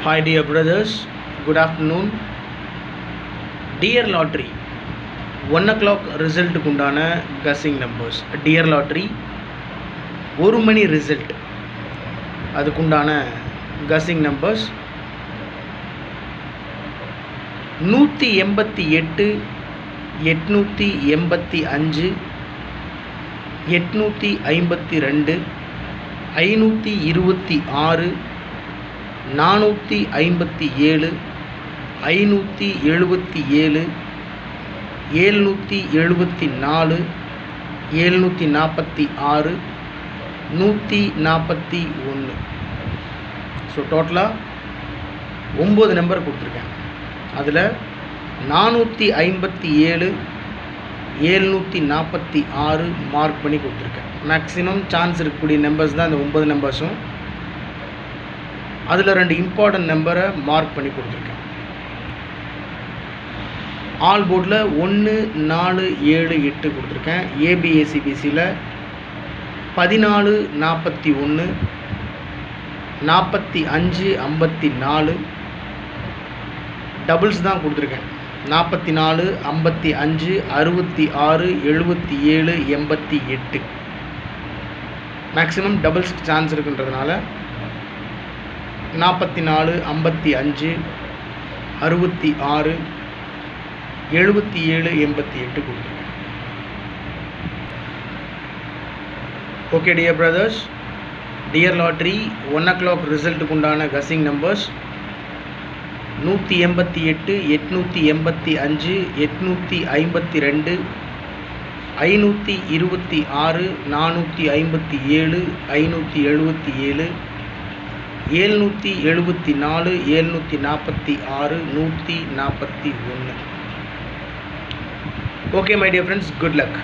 Hi dear brothers, good afternoon. Dear Lottery, 1 o'clock result உண்டான guessing numbers. Dear Lottery, 1 மணி result அதுக்குண்டான guessing numbers 188, 885, 852, 526, 457, 577, 774, 746, 141. So டோட்டலாக 9 number கொடுத்துருக்கேன். அதில் 457, 746 mark பண்ணி கொடுத்துருக்கேன். மேக்ஸிமம் சான்ஸ் இருக்கக்கூடிய நம்பர்ஸ் தான் இந்த 9 நம்பர்ஸும். அதில் 2 இம்பார்ட்டன்ட் நம்பரை மார்க் பண்ணி கொடுத்துருக்கேன். ஆல் போர்டில் 1, 4, 7, 8 கொடுத்துருக்கேன். ஏபிஏசிபிசியில் 14, 41, 45, 54 டபுள்ஸ் தான் கொடுத்துருக்கேன். 44, 55, 66, 77, 88 மேக்ஸிமம் டபுள்ஸ் சான்ஸ் இருக்குன்றதுனால 44, 55, 66, 77, 88 கொடுத்துருக்கேன். Okay dear brothers, dear lottery 1 o'clock ரிசல்ட்டுக்கு உண்டான guessing numbers 188, 885, 852, 526, 457, 577, 774, 746, 141. Okay my dear friends, good luck.